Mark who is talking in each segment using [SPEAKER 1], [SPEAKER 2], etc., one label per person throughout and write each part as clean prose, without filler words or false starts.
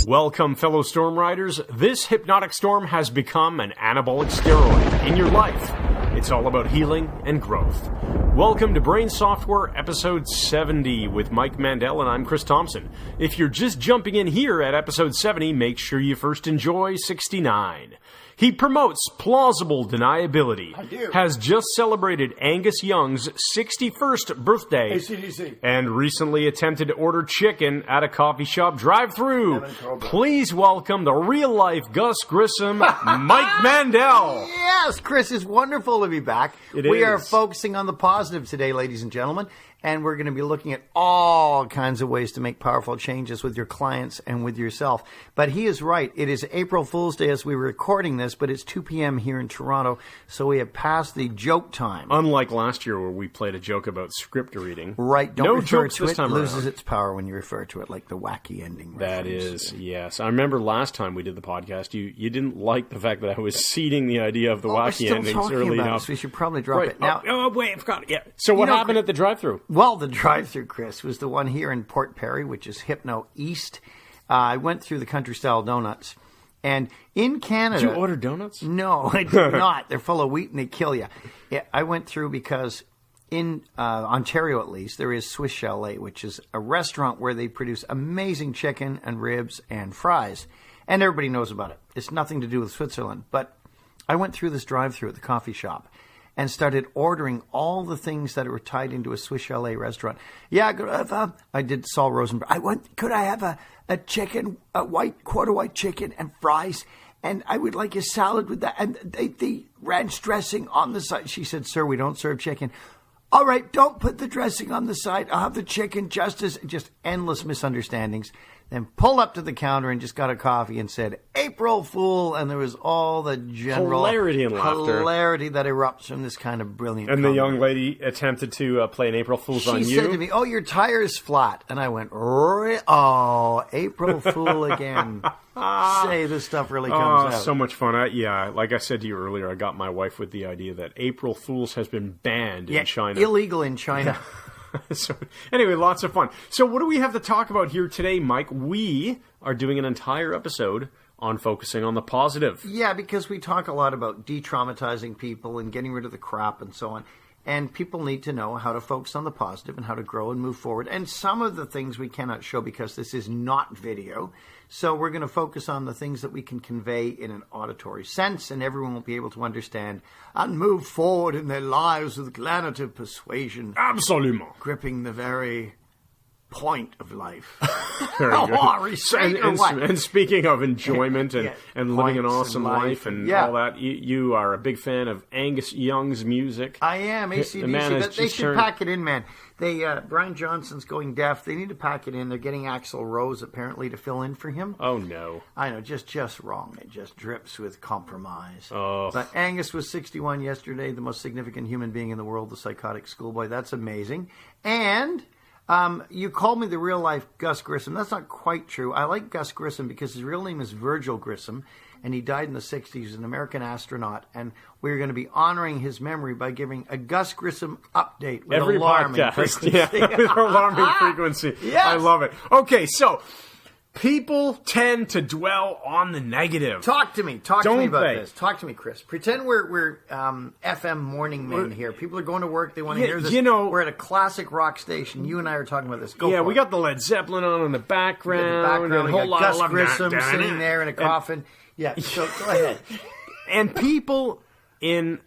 [SPEAKER 1] Welcome, fellow storm riders. This hypnotic storm has become an anabolic steroid in your life. It's all about healing and growth. Welcome to Brain Software episode 70 with Mike Mandel, and I'm Chris Thompson. If you're just jumping in here at episode 70, make sure you first enjoy 69. He promotes plausible deniability.
[SPEAKER 2] I do.
[SPEAKER 1] Has just celebrated Angus Young's 61st birthday.
[SPEAKER 2] ACDC.
[SPEAKER 1] And recently attempted to order chicken at a coffee shop drive-thru. Please welcome the real-life Gus Grissom, Mike Mandel.
[SPEAKER 2] Yes, Chris, it's wonderful to be back. We are focusing on the positive today, ladies and gentlemen. And we're going to be looking at all kinds of ways to make powerful changes with your clients and with yourself. But he is right. It is April Fool's Day as we were recording this, but it's 2 p.m. here in Toronto, so we have passed the joke time.
[SPEAKER 1] Unlike last year where we played a joke about script reading.
[SPEAKER 2] Right. Don't
[SPEAKER 1] no
[SPEAKER 2] refer
[SPEAKER 1] jokes
[SPEAKER 2] to
[SPEAKER 1] this
[SPEAKER 2] it.
[SPEAKER 1] time
[SPEAKER 2] It loses
[SPEAKER 1] around.
[SPEAKER 2] its power when you refer to it, like the wacky ending
[SPEAKER 1] That
[SPEAKER 2] reference.
[SPEAKER 1] is, yes. I remember last time we did the podcast, you didn't like the fact that I was seeding the idea of the wacky endings early enough.
[SPEAKER 2] So we should probably drop it now.
[SPEAKER 1] Oh, wait, I forgot. Yeah. So what happened at the drive-thru?
[SPEAKER 2] Well, the drive-thru, Chris, was the one here in Port Perry, which is Hypno East. I went through the country-style donuts. And in Canada...
[SPEAKER 1] Did you order donuts?
[SPEAKER 2] No, I did not. They're full of wheat and they kill you. Yeah, I went through because in Ontario, at least, there is Swiss Chalet, which is a restaurant where they produce amazing chicken and ribs and fries. And everybody knows about it. It's nothing to do with Switzerland. But I went through this drive-thru at the coffee shop and started ordering all the things that were tied into a Swiss Chalet restaurant. Yeah, I did Saul Rosenberg. Could I have a chicken, quarter white chicken and fries? And I would like a salad with that. And the ranch dressing on the side. She said, "Sir, we don't serve chicken." "All right, don't put the dressing on the side. I'll have the chicken just endless misunderstandings." Then pulled up to the counter and just got a coffee and said, "April Fool," and there was all the general
[SPEAKER 1] hilarity and laughter.
[SPEAKER 2] Hilarity that erupts from this kind of brilliant
[SPEAKER 1] And
[SPEAKER 2] comedy.
[SPEAKER 1] the young lady attempted to play an April Fool's on you.
[SPEAKER 2] She said to me, "Oh, your tire is flat." And I went, "Oh, April Fool again." Say this stuff really comes out.
[SPEAKER 1] So much fun. Like I said to you earlier, I got my wife with the idea that April Fool's has been banned in China.
[SPEAKER 2] Illegal in China.
[SPEAKER 1] So anyway, lots of fun. So what do we have to talk about here today, Mike? We are doing an entire episode on focusing on the positive.
[SPEAKER 2] Yeah, because we talk a lot about de-traumatizing people and getting rid of the crap and so on. And people need to know how to focus on the positive and how to grow and move forward. And some of the things we cannot show because this is not video. So we're going to focus on the things that we can convey in an auditory sense, and everyone will be able to understand and move forward in their lives with glanative persuasion.
[SPEAKER 1] Absolutely.
[SPEAKER 2] Gripping the very point of life.
[SPEAKER 1] Very good. And speaking of enjoyment and living an awesome life and all that, you are a big fan of Angus Young's music.
[SPEAKER 2] I am. ACDC. They should pack it in, man. Brian Johnson's going deaf. They need to pack it in. They're getting Axl Rose apparently to fill in for him.
[SPEAKER 1] Oh no!
[SPEAKER 2] I know, just wrong. It just drips with compromise.
[SPEAKER 1] Oh.
[SPEAKER 2] But Angus was 61 yesterday, the most significant human being in the world, the psychotic schoolboy. That's amazing. And you called me the real life Gus Grissom. That's not quite true. I like Gus Grissom because his real name is Virgil Grissom, and he died in the 60s. He was an American astronaut, and we're going to be honoring his memory by giving a Gus Grissom update with
[SPEAKER 1] every
[SPEAKER 2] alarming
[SPEAKER 1] podcast.
[SPEAKER 2] frequency.
[SPEAKER 1] With alarming frequency.
[SPEAKER 2] Yes.
[SPEAKER 1] I love it. Okay, so people tend to dwell on the negative.
[SPEAKER 2] Talk to me. Talk to me about
[SPEAKER 1] they?
[SPEAKER 2] this. Talk to me, Chris. Pretend we're FM morning men here. People are going to work. They want to hear this. We're at a classic rock station. You and I are talking about this. Go for it.
[SPEAKER 1] We got the Led Zeppelin on in the background.
[SPEAKER 2] We got Gus Grissom sitting there in a coffin. So go ahead.
[SPEAKER 1] And people in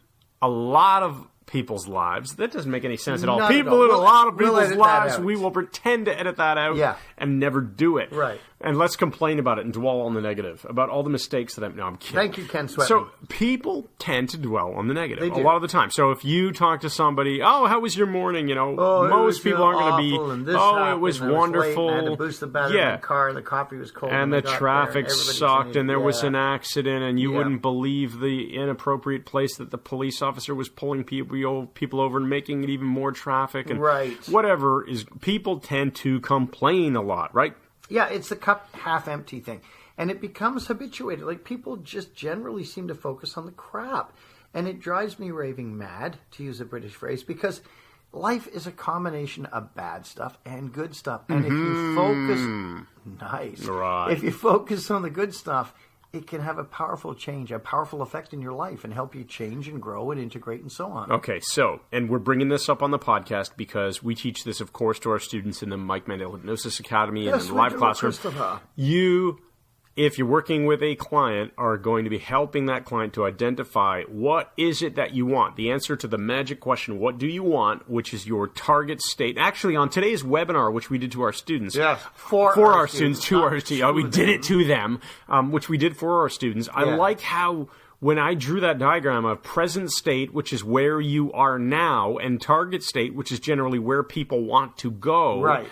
[SPEAKER 1] a lot of people's lives, that doesn't make any sense at all. People in a lot of people's lives, we will pretend to edit that out and never do it.
[SPEAKER 2] Right.
[SPEAKER 1] And let's complain about it and dwell on the negative, about all the mistakes that I'm kidding.
[SPEAKER 2] Thank you, Ken Sweat.
[SPEAKER 1] So people tend to dwell on the negative
[SPEAKER 2] They do.
[SPEAKER 1] a lot of the time. So if you talk to somebody, how was your morning? Most people aren't going to be, it was wonderful.
[SPEAKER 2] I had to boost the battery in the car. The coffee was cold.
[SPEAKER 1] And the traffic sucked, and there was an accident, and you wouldn't believe the inappropriate place that the police officer was pulling people over and making it even more traffic. And whatever people tend to complain a lot, right?
[SPEAKER 2] Yeah, it's the cup half empty thing. And it becomes habituated. Like, people just generally seem to focus on the crap. And it drives me raving mad, to use a British phrase, because life is a combination of bad stuff and good stuff. And if you focus, if you focus on the good stuff, it can have a powerful change, a powerful effect in your life and help you change and grow and integrate and so on.
[SPEAKER 1] Okay, so, and we're bringing this up on the podcast because we teach this, of course, to our students in the Mike Mandel Hypnosis Academy and in the live classrooms. If you're working with a client, are going to be helping that client to identify what is it that you want. The answer to the magic question, what do you want, which is your target state. Actually, on today's webinar, which we did to our students.
[SPEAKER 2] Yes,
[SPEAKER 1] for our students, to our students. We did it to them, which we did for our students. I like how when I drew that diagram of present state, which is where you are now, and target state, which is generally where people want to go.
[SPEAKER 2] Right.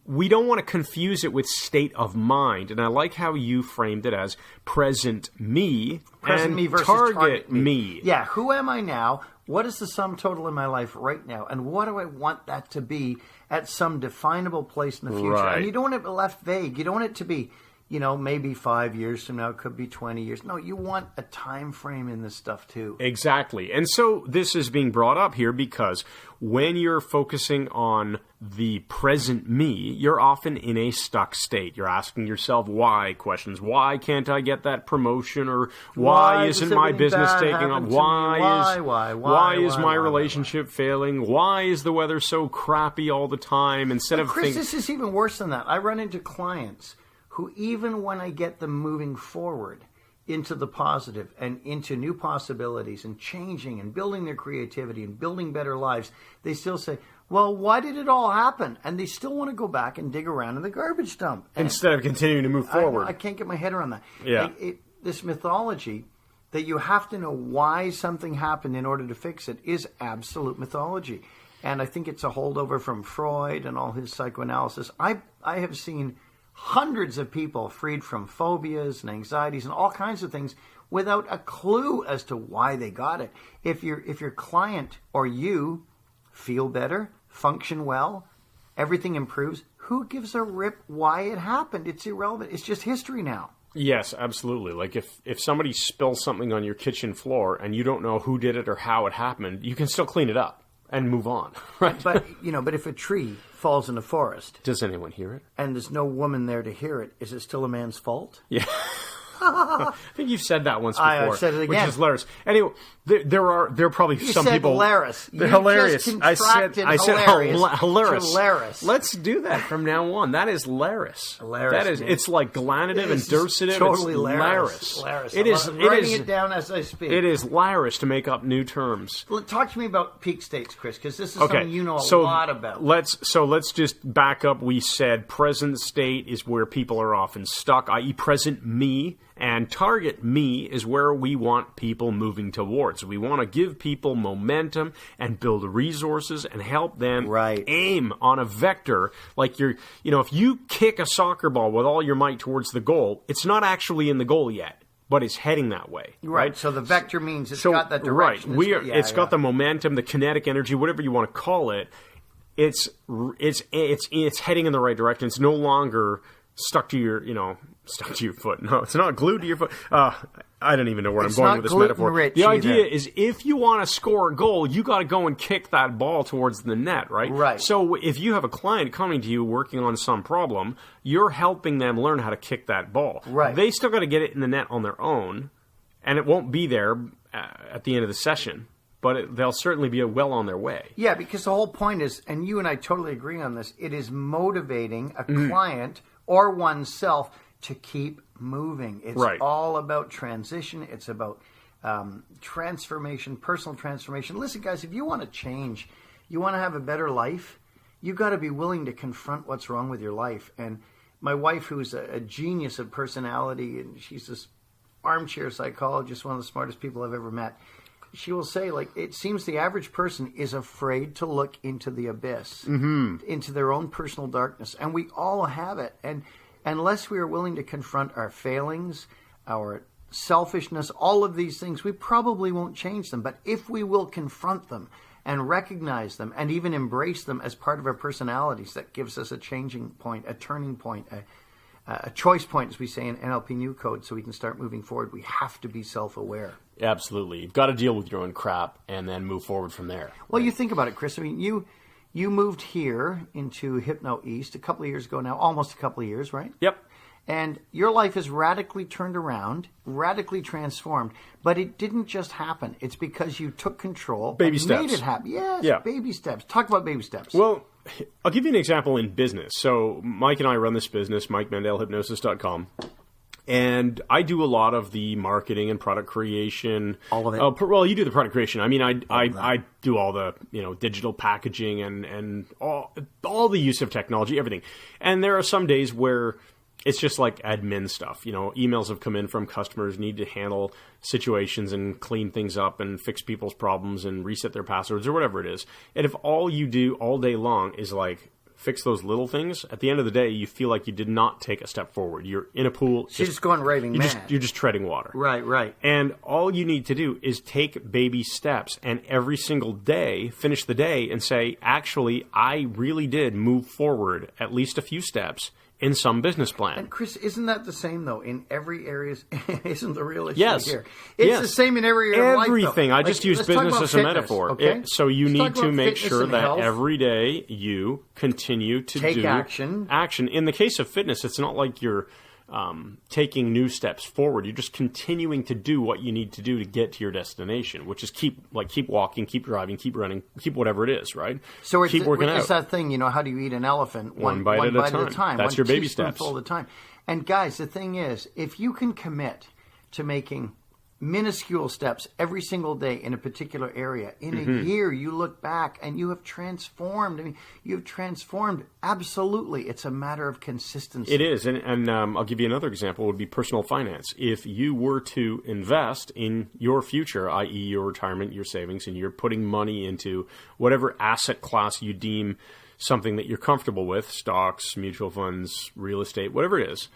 [SPEAKER 1] We don't want to confuse it with state of mind. And I like how you framed it as present me
[SPEAKER 2] versus
[SPEAKER 1] target me.
[SPEAKER 2] Yeah, who am I now? What is the sum total in my life right now? And what do I want that to be at some definable place in the future?
[SPEAKER 1] Right.
[SPEAKER 2] And you don't want it left vague. You don't want it to be, maybe 5 years from now. It could be 20 years. No, you want a time frame in this stuff too.
[SPEAKER 1] Exactly. And so this is being brought up here because when you're focusing on the present me, you're often in a stuck state. You're asking yourself why questions. Why can't I get that promotion? Or why isn't my business taking off? Why is my relationship failing? Why is the weather so crappy all the time?
[SPEAKER 2] Chris, this is even worse than that. I run into clients who, even when I get them moving forward into the positive and into new possibilities and changing and building their creativity and building better lives, they still say, well, why did it all happen? And they still want to go back and dig around in the garbage dump.
[SPEAKER 1] Instead of continuing to move forward.
[SPEAKER 2] I can't get my head around that.
[SPEAKER 1] Yeah.
[SPEAKER 2] This mythology that you have to know why something happened in order to fix it is absolute mythology. And I think it's a holdover from Freud and all his psychoanalysis. I have seen hundreds of people freed from phobias and anxieties and all kinds of things without a clue as to why they got it. If your client or you feel better, function well, everything improves, who gives a rip why it happened? It's irrelevant. It's just history now.
[SPEAKER 1] Yes, absolutely. Like if somebody spills something on your kitchen floor and you don't know who did it or how it happened, you can still clean it up and move on, right?
[SPEAKER 2] But if a tree falls in a forest,
[SPEAKER 1] does anyone hear it?
[SPEAKER 2] And there's no woman there to hear it, is it still a man's fault?
[SPEAKER 1] Yeah. I think you've said that once before.
[SPEAKER 2] I said it again.
[SPEAKER 1] Which is hilarious. Anyway, there are probably some people.
[SPEAKER 2] Hilarious.
[SPEAKER 1] They're hilarious. I said hilarious.
[SPEAKER 2] Hilarious.
[SPEAKER 1] Let's do that from now on. That is hilarious.
[SPEAKER 2] Hilarious.
[SPEAKER 1] That is. It's like glanative and dursative.
[SPEAKER 2] Totally
[SPEAKER 1] hilarious.
[SPEAKER 2] Hilarious.
[SPEAKER 1] It is.
[SPEAKER 2] I'm writing it down as I speak.
[SPEAKER 1] It is hilarious to make up new terms.
[SPEAKER 2] Talk to me about peak states, Chris, because this is something you know a lot about.
[SPEAKER 1] Let's just back up. We said present state is where people are often stuck, i.e. present me. And target me is where we want people moving towards. We want to give people momentum and build resources and help them aim on a vector. Like if you kick a soccer ball with all your might towards the goal, it's not actually in the goal yet, but it's heading that way.
[SPEAKER 2] Right. So the vector means it's got that direction.
[SPEAKER 1] Right. It's got the momentum, the kinetic energy, whatever you want to call it. It's heading in the right direction. It's no longer stuck to your foot. No, it's not glued to your foot. I don't even know where I'm going with this metaphor. The idea is if you want to score a goal, you got to go and kick that ball towards the net, right?
[SPEAKER 2] Right.
[SPEAKER 1] So if you have a client coming to you working on some problem, you're helping them learn how to kick that ball.
[SPEAKER 2] Right.
[SPEAKER 1] They still got to get it in the net on their own, and it won't be there at the end of the session. But they'll certainly be well on their way.
[SPEAKER 2] Yeah, because the whole point is, and you and I totally agree on this, it is motivating a client or oneself to keep moving. It's all about transition. It's about transformation, personal transformation. Listen, guys, if you want to change, you want to have a better life, you got to be willing to confront what's wrong with your life. And my wife, who's a genius of personality, and she's this armchair psychologist, one of the smartest people I've ever met, she will say, it seems the average person is afraid to look into the abyss, into their own personal darkness. And we all have it. And unless we are willing to confront our failings, our selfishness, all of these things, we probably won't change them. But if we will confront them and recognize them and even embrace them as part of our personalities, that gives us a changing point, a turning point, a choice point, as we say in NLP New Code, so we can start moving forward. We have to be self-aware.
[SPEAKER 1] Absolutely. You've got to deal with your own crap and then move forward from there.
[SPEAKER 2] Well, you think about it, Chris. I mean, you moved here into Hypno East a couple of years ago now, almost a couple of years, right?
[SPEAKER 1] Yep.
[SPEAKER 2] And your life is radically turned around, radically transformed. But it didn't just happen. It's because you took control
[SPEAKER 1] Baby
[SPEAKER 2] and
[SPEAKER 1] steps.
[SPEAKER 2] made it happen. Yes,
[SPEAKER 1] Yeah.
[SPEAKER 2] baby steps. Talk about baby steps.
[SPEAKER 1] Well, I'll give you an example in business. So Mike and I run this business, MikeMandel, and I do a lot of the marketing and product creation.
[SPEAKER 2] All of it?
[SPEAKER 1] Well, you do the product creation. I mean, I do all the digital packaging and all the use of technology, everything. And there are some days where it's just like admin stuff. Emails have come in from customers, need to handle situations and clean things up and fix people's problems and reset their passwords or whatever it is. And if all you do all day long is like fix those little things, at the end of the day, you feel like you did not take a step forward. You're in a pool.
[SPEAKER 2] She's just going raving mad.
[SPEAKER 1] You're just treading water.
[SPEAKER 2] Right.
[SPEAKER 1] And all you need to do is take baby steps and every single day, finish the day and say, actually, I really did move forward at least a few steps in some business plan.
[SPEAKER 2] And Chris, isn't that the same though in every area? Isn't the real issue
[SPEAKER 1] Yes.
[SPEAKER 2] here? It's the same in every area of life, though.
[SPEAKER 1] Everything. I just use
[SPEAKER 2] let's talk
[SPEAKER 1] business
[SPEAKER 2] about
[SPEAKER 1] as a
[SPEAKER 2] fitness,
[SPEAKER 1] metaphor.
[SPEAKER 2] Okay?
[SPEAKER 1] So you
[SPEAKER 2] Let's
[SPEAKER 1] need
[SPEAKER 2] talk
[SPEAKER 1] to
[SPEAKER 2] about
[SPEAKER 1] make
[SPEAKER 2] fitness
[SPEAKER 1] sure
[SPEAKER 2] and
[SPEAKER 1] that
[SPEAKER 2] health.
[SPEAKER 1] every day you continue to
[SPEAKER 2] Take
[SPEAKER 1] do
[SPEAKER 2] action.
[SPEAKER 1] In the case of fitness, it's not like you're taking new steps forward. You're just continuing to do what you need to do to get to your destination, which is keep walking, keep driving, keep running, keep whatever it is, right?
[SPEAKER 2] So
[SPEAKER 1] keep working out.
[SPEAKER 2] It's that thing, how do you eat an elephant?
[SPEAKER 1] One bite at a time. That's
[SPEAKER 2] one
[SPEAKER 1] your baby steps.
[SPEAKER 2] teaspoonful at a time. And guys, the thing is, if you can commit to making minuscule steps every single day in a particular area, in a year you look back and you have transformed. I mean, you've transformed. Absolutely. It's a matter of consistency.
[SPEAKER 1] It is. And I'll give you another example would be personal finance. If you were to invest in your future, i.e. your retirement, your savings, and you're putting money into whatever asset class you deem something that you're comfortable with, stocks, mutual funds, real estate, whatever it is,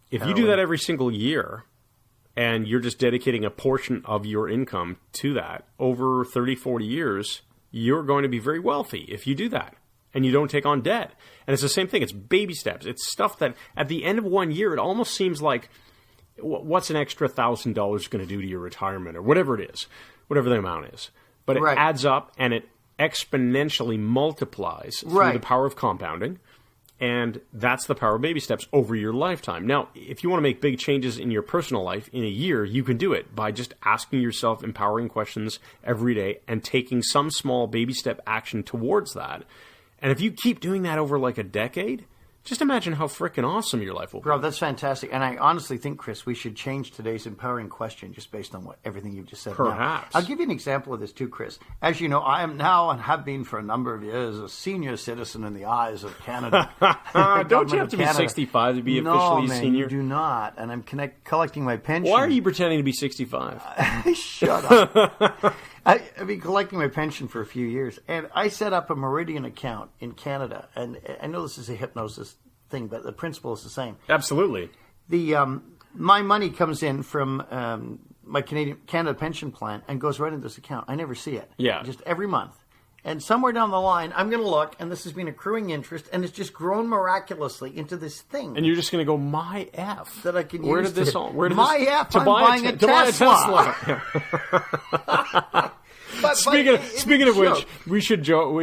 [SPEAKER 1] if you do that every single year, and you're just dedicating a portion of your income to that, over 30, 40 years, you're going to be very wealthy if you do that. And you don't take on debt. And it's the same thing. It's baby steps. It's stuff that at the end of 1 year, it almost seems like, what's an extra $1,000 going to do to your retirement or whatever it is, whatever the amount is. But it adds up and it exponentially multiplies through the power of compounding. And that's the power of baby steps over your lifetime. Now, if you want to make big changes in your personal life in a year, you can do it by just asking yourself empowering questions every day and taking some small baby step action towards that. And if you keep doing that over like a decade, just imagine how freaking awesome your life will be.
[SPEAKER 2] Bro, that's fantastic. And I honestly think, Chris, we should change today's empowering question just based on everything you've just said.
[SPEAKER 1] Perhaps.
[SPEAKER 2] Now, I'll give you an example of this too, Chris. As you know, I am now and have been for a number of years a senior citizen in the eyes of Canada.
[SPEAKER 1] Don't you have to be 65 to be officially
[SPEAKER 2] man,
[SPEAKER 1] senior?
[SPEAKER 2] You do not. And I'm collecting my pension.
[SPEAKER 1] Why are you pretending to be 65?
[SPEAKER 2] Shut up. I've been collecting my pension for a few years, and I set up a Meridian account in Canada. And I know this is a hypnosis thing, but the principle is the same.
[SPEAKER 1] Absolutely.
[SPEAKER 2] My money comes in from my Canada pension plan and goes right into this account. I never see it.
[SPEAKER 1] Yeah.
[SPEAKER 2] Just every month. And somewhere down the line, I'm going to look, and this has been accruing interest, and it's just grown miraculously into this thing.
[SPEAKER 1] And you're just going to go, my F.
[SPEAKER 2] That I can
[SPEAKER 1] Where
[SPEAKER 2] use
[SPEAKER 1] did this all? Where did
[SPEAKER 2] my
[SPEAKER 1] this,
[SPEAKER 2] F,
[SPEAKER 1] to
[SPEAKER 2] I'm
[SPEAKER 1] buy
[SPEAKER 2] buying a Tesla.
[SPEAKER 1] Speaking of which, we should tell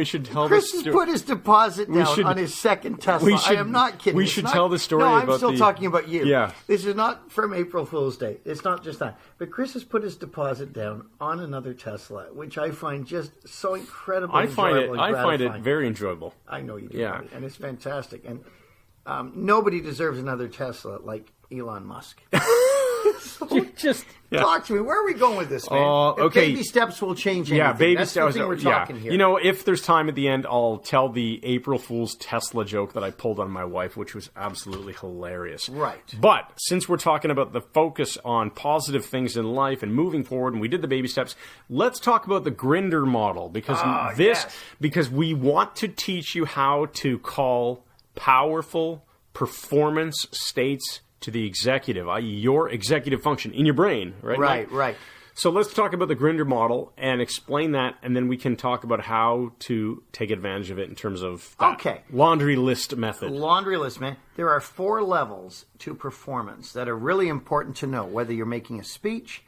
[SPEAKER 2] Chris
[SPEAKER 1] this
[SPEAKER 2] has put his deposit down on his second Tesla. I am not kidding.
[SPEAKER 1] We should tell the story about
[SPEAKER 2] I'm still talking about you.
[SPEAKER 1] Yeah.
[SPEAKER 2] This is not from April Fool's Day. It's not just that. But Chris has put his deposit down on another Tesla, which I find just so incredibly enjoyable and
[SPEAKER 1] I find it
[SPEAKER 2] gratifying.
[SPEAKER 1] very enjoyable.
[SPEAKER 2] I know you do,
[SPEAKER 1] Yeah.
[SPEAKER 2] buddy, and it's fantastic. And nobody deserves another Tesla like Elon Musk. Talk to me. Where are we going with this, man?
[SPEAKER 1] Okay.
[SPEAKER 2] Baby steps will change anything.
[SPEAKER 1] Yeah, baby
[SPEAKER 2] That's
[SPEAKER 1] steps.
[SPEAKER 2] the thing we're talking here.
[SPEAKER 1] You know, if there's time at the end, I'll tell the April Fool's Tesla joke that I pulled on my wife, which was absolutely hilarious.
[SPEAKER 2] Right.
[SPEAKER 1] But since we're talking about the focus on positive things in life and moving forward, and we did the baby steps, let's talk about the Grinder model because we want to teach you how to call powerful performance states to the executive, i.e. your executive function in your brain, right?
[SPEAKER 2] Right.
[SPEAKER 1] So let's talk about the Grinder model and explain that, and then we can talk about how to take advantage of it in terms of that laundry list method.
[SPEAKER 2] Laundry list, man. There are 4 levels to performance that are really important to know, whether you're making a speech,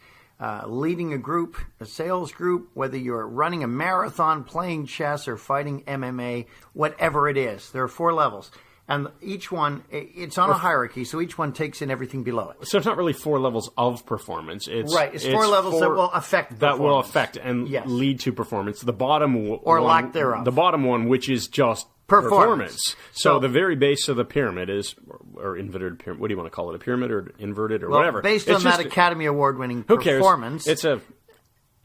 [SPEAKER 2] leading a group, a sales group, whether you're running a marathon, playing chess, or fighting MMA, whatever it is. There are 4 levels. And each one, it's on a hierarchy, so each one takes in everything below it.
[SPEAKER 1] So it's not really 4 levels of performance. It's
[SPEAKER 2] 4 levels that will affect performance.
[SPEAKER 1] That will affect and lead to performance. The bottom
[SPEAKER 2] or lack thereof.
[SPEAKER 1] The bottom one, which is just performance. So the very base of the pyramid is, or inverted pyramid, what do you want to call it, a pyramid or inverted or whatever.
[SPEAKER 2] Based on that Academy Award-winning performance.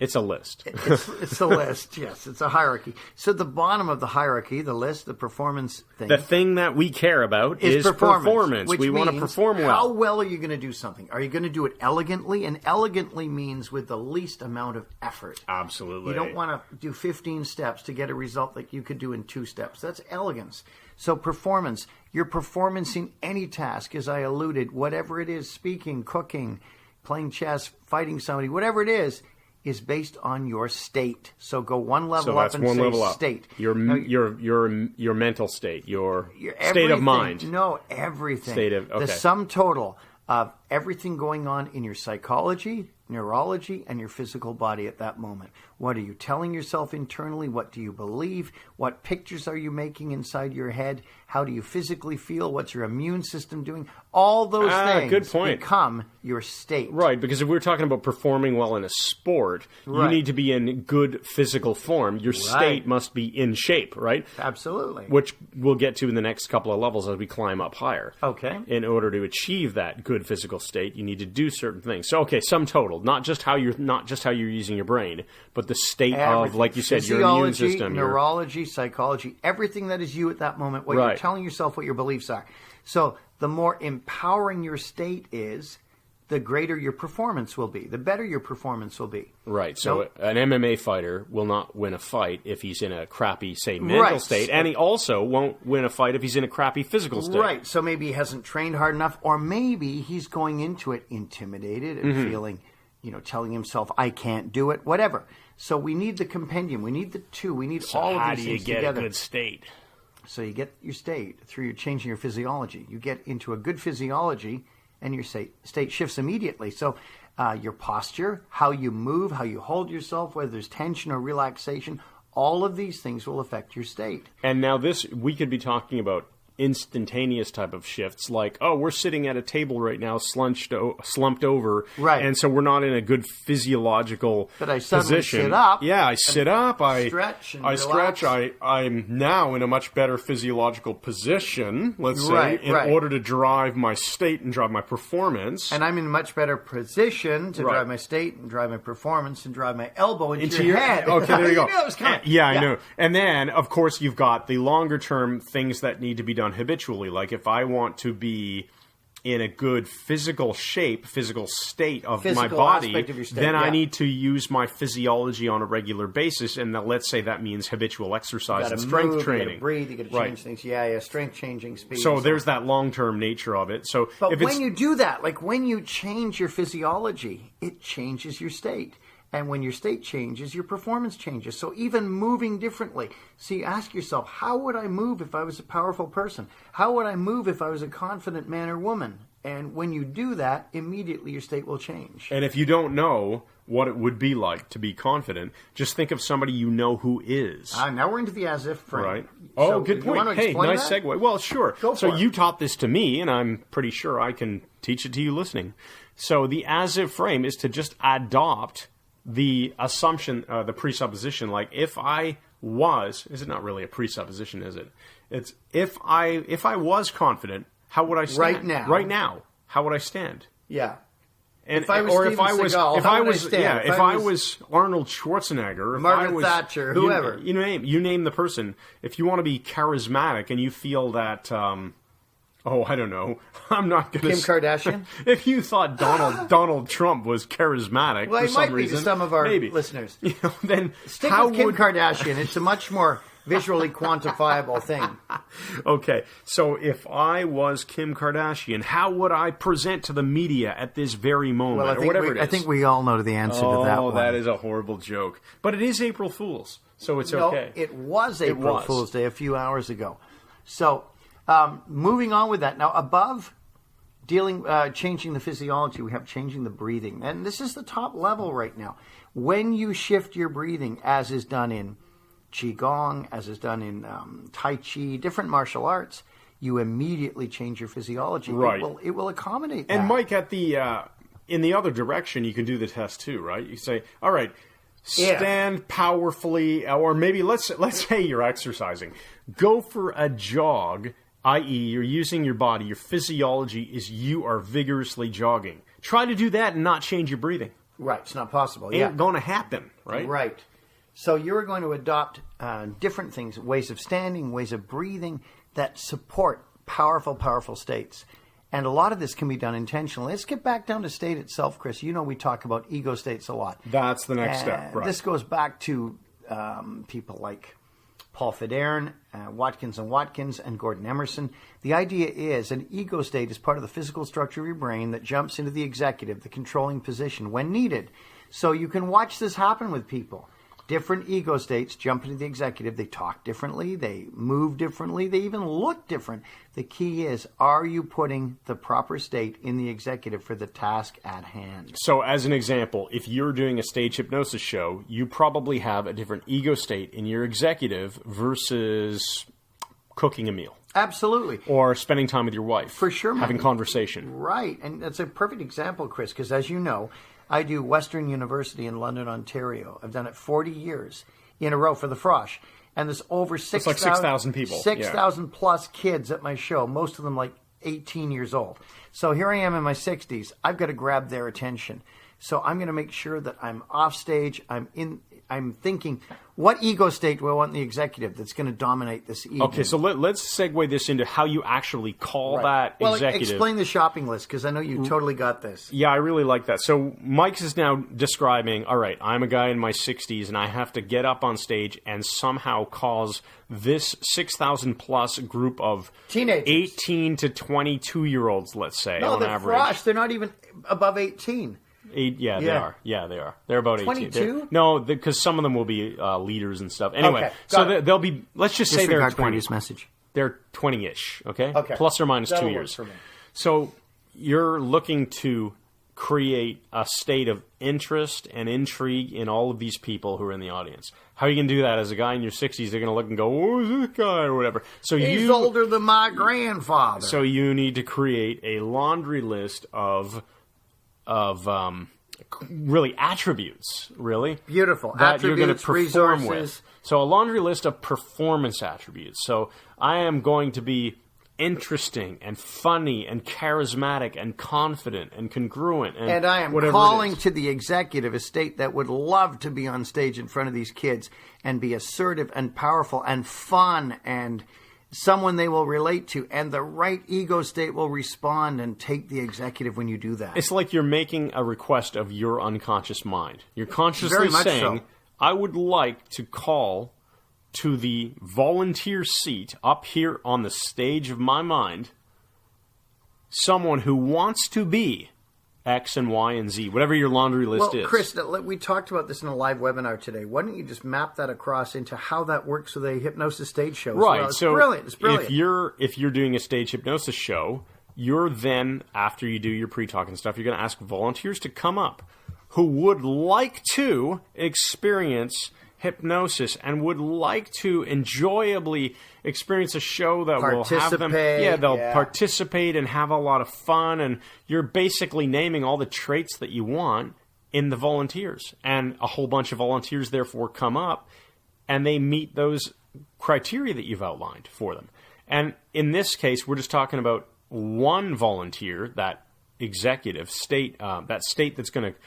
[SPEAKER 1] It's a list.
[SPEAKER 2] It's a list, yes. It's a hierarchy. So the bottom of the hierarchy, the list, the performance thing.
[SPEAKER 1] The thing that we care about is performance. We want to perform well.
[SPEAKER 2] How well are you going to do something? Are you going to do it elegantly? And elegantly means with the least amount of effort.
[SPEAKER 1] Absolutely.
[SPEAKER 2] You don't want to do 15 steps to get a result that you could do in 2 steps. That's elegance. So performance, your performance in any task, as I alluded, whatever it is, speaking, cooking, playing chess, fighting somebody, whatever it is based on your state. So go one level up and say state.
[SPEAKER 1] Your mental state, your state of mind.
[SPEAKER 2] No, everything. The sum total of everything going on in your psychology, neurology, and your physical body at that moment. What are you telling yourself internally? What do you believe? What pictures are you making inside your head? How do you physically feel? What's your immune system doing? All those things become your state.
[SPEAKER 1] Right, because if we're talking about performing well in a sport, you need to be in good physical form. Your state must be in shape, right?
[SPEAKER 2] Absolutely.
[SPEAKER 1] Which we'll get to in the next couple of levels as we climb up higher.
[SPEAKER 2] Okay.
[SPEAKER 1] In order to achieve that good physical state, you need to do certain things. So, sum total, not just how you're using your brain, but the state of, like you said, your immune system,
[SPEAKER 2] neurology, psychology, everything that is you at that moment, what you're telling yourself, what your beliefs are. So the more empowering your state is, the greater your performance will be, the better your performance will be.
[SPEAKER 1] Right. So an MMA fighter will not win a fight if he's in a crappy, say, mental state, and he also won't win a fight if he's in a crappy physical state.
[SPEAKER 2] Right. So maybe he hasn't trained hard enough, or maybe he's going into it intimidated and feeling, telling himself, I can't do it, whatever. So we need the compendium. We need the 2. We need all of these things together.
[SPEAKER 1] How do you get a good state?
[SPEAKER 2] So you get your state through your changing your physiology. You get into a good physiology, and your state shifts immediately. So your posture, how you move, how you hold yourself, whether there's tension or relaxation, all of these things will affect your state.
[SPEAKER 1] And now we could be talking about instantaneous type of shifts, like, we're sitting at a table right now, slumped over, and so we're not in a good physiological
[SPEAKER 2] but I suddenly
[SPEAKER 1] position.
[SPEAKER 2] Sit up.
[SPEAKER 1] Yeah, I sit up. I
[SPEAKER 2] stretch.
[SPEAKER 1] I stretch. I'm now in a much better physiological position. Let's say in order to drive my state and drive my performance.
[SPEAKER 2] And I'm in a much better position to drive my state and drive my performance and drive my elbow into your head.
[SPEAKER 1] Okay, there you go.
[SPEAKER 2] I
[SPEAKER 1] know. And then, of course, you've got the longer term things that need to be done habitually. Like if I want to be in a good physical shape, physical state of my body, then I need to use my physiology on a regular basis. And let's say that means habitual exercise and strength training.
[SPEAKER 2] You got to breathe, you got to change things. Yeah, strength changing speed.
[SPEAKER 1] So there's that long-term nature of it.
[SPEAKER 2] But when you do that, like when you change your physiology, it changes your state. And when your state changes, your performance changes. So even moving differently. See, ask yourself, how would I move if I was a powerful person? How would I move if I was a confident man or woman? And when you do that, immediately your state will change.
[SPEAKER 1] And if you don't know what it would be like to be confident, just think of somebody you know who is.
[SPEAKER 2] Now we're into the as-if frame.
[SPEAKER 1] Right. Oh, good point. Hey, nice segue. Well, sure. So you taught this to me, and I'm pretty sure I can teach it to you listening. So the as-if frame is to just adopt the assumption, the presupposition, like if I was, is it not really a presupposition, is it? It's if I was confident, how would I stand? Right now, how would I stand?
[SPEAKER 2] Yeah.
[SPEAKER 1] And
[SPEAKER 2] if I was
[SPEAKER 1] if I was Arnold Schwarzenegger, if
[SPEAKER 2] Margaret
[SPEAKER 1] I was
[SPEAKER 2] Thatcher, whoever.
[SPEAKER 1] You name the person. If you want to be charismatic and you feel that I don't know. I'm not going to...
[SPEAKER 2] Kim Kardashian?
[SPEAKER 1] If you thought Donald Trump was charismatic for some reason...
[SPEAKER 2] Well, he might be to some of our listeners.
[SPEAKER 1] Then
[SPEAKER 2] Stick with Kim Kardashian. It's a much more visually quantifiable thing.
[SPEAKER 1] Okay, so if I was Kim Kardashian, how would I present to the media at this very moment,
[SPEAKER 2] Well,
[SPEAKER 1] or whatever it is?
[SPEAKER 2] I think we all know the answer to that one.
[SPEAKER 1] Oh, that is a horrible joke. But it is April Fool's, so it's okay.
[SPEAKER 2] No, it was April
[SPEAKER 1] was.
[SPEAKER 2] Fool's Day a few hours ago. So, moving on with that. Now, above changing the physiology, we have changing the breathing. And this is the top level right now. When you shift your breathing, as is done in Qigong, as is done in Tai Chi, different martial arts, you immediately change your physiology.
[SPEAKER 1] Right.
[SPEAKER 2] It will accommodate that.
[SPEAKER 1] And Mike, at the in the other direction, you can do the test too, right? You say, all right, stand powerfully, or maybe let's say you're exercising. Go for a jog, i.e. you're using your body, your physiology is you are vigorously jogging. Try to do that and not change your breathing.
[SPEAKER 2] Right, it's not possible.
[SPEAKER 1] Ain't going to happen, right?
[SPEAKER 2] Right. So you're going to adopt different things, ways of standing, ways of breathing that support powerful, powerful states. And a lot of this can be done intentionally. Let's get back down to state itself, Chris. You know we talk about ego states a lot.
[SPEAKER 1] That's the next step, right.
[SPEAKER 2] This goes back to people like Paul Federn, Watkins and Watkins, and Gordon Emerson. The idea is an ego state is part of the physical structure of your brain that jumps into the executive, the controlling position, when needed. So you can watch this happen with people. Different ego states jump into the executive. They talk differently. They move differently. They even look different. The key is, are you putting the proper state in the executive for the task at hand?
[SPEAKER 1] So as an example, if you're doing a stage hypnosis show, you probably have a different ego state in your executive versus cooking a meal.
[SPEAKER 2] Absolutely.
[SPEAKER 1] Or spending time with your wife.
[SPEAKER 2] For sure, man.
[SPEAKER 1] Having conversation.
[SPEAKER 2] Right. And that's a perfect example, Chris, because as you know, I do Western University in London, Ontario. I've done it 40 years in a row for the Frosh. And there's over 6,000
[SPEAKER 1] like 6,000 people.
[SPEAKER 2] 6,000 plus kids at my show, most of them like 18 years old. So here I am in my 60s. I've got to grab their attention. So I'm going to make sure that I'm off stage. I'm thinking, what ego state do I want in the executive that's going to dominate this evening?
[SPEAKER 1] Okay, so let's segue this into how you actually call that executive.
[SPEAKER 2] Explain the shopping list, because I know you totally got this.
[SPEAKER 1] Yeah, I really like that. So Mike is now describing, all right, I'm a guy in my 60s, and I have to get up on stage and somehow cause this 6,000 plus group of
[SPEAKER 2] teenagers,
[SPEAKER 1] 18 to 22-year-olds, let's say, on average.
[SPEAKER 2] No, they're not even above 18.
[SPEAKER 1] They are. Yeah, they are. They're about 18.
[SPEAKER 2] 22?
[SPEAKER 1] No, because some of them will be leaders and stuff. Anyway,
[SPEAKER 2] okay,
[SPEAKER 1] so they'll be, let's just say they're 20.
[SPEAKER 2] Previous message.
[SPEAKER 1] They're 20-ish, okay?
[SPEAKER 2] Okay.
[SPEAKER 1] Plus or minus
[SPEAKER 2] That'll
[SPEAKER 1] 2
[SPEAKER 2] work
[SPEAKER 1] years.
[SPEAKER 2] for me.
[SPEAKER 1] So you're looking to create a state of interest and intrigue in all of these people who are in the audience. How are you going to do that as a guy in your 60s? They're going to look and go, oh, is this guy or whatever. So
[SPEAKER 2] He's older than my grandfather.
[SPEAKER 1] So you need to create a laundry list of really attributes, really.
[SPEAKER 2] Beautiful.
[SPEAKER 1] That you're going to perform
[SPEAKER 2] resources.
[SPEAKER 1] with. So a laundry list of performance attributes. So I am going to be interesting and funny and charismatic and confident and congruent. And
[SPEAKER 2] I am calling to the executive estate that would love to be on stage in front of these kids and be assertive and powerful and fun and someone they will relate to, and the right ego state will respond and take the executive when you do that.
[SPEAKER 1] It's like you're making a request of your unconscious mind. You're consciously
[SPEAKER 2] Very much
[SPEAKER 1] saying,
[SPEAKER 2] so.
[SPEAKER 1] I would like to call to the volunteer seat up here on the stage of my mind someone who wants to be X and Y and Z, whatever your laundry list is.
[SPEAKER 2] Chris, we talked about this in a live webinar today. Why don't you just map that across into how that works with a hypnosis stage show?
[SPEAKER 1] Right.
[SPEAKER 2] Well, it's
[SPEAKER 1] so
[SPEAKER 2] brilliant. It's brilliant.
[SPEAKER 1] If you're doing a stage hypnosis show, you're then, after you do your pre-talk and stuff, you're going to ask volunteers to come up who would like to experience hypnosis and would like to enjoyably experience a show that will have them participate and have a lot of fun, and you're basically naming all the traits that you want in the volunteers, and a whole bunch of volunteers therefore come up and they meet those criteria that you've outlined for them. And in this case, we're just talking about one volunteer, that executive state, that state that's going to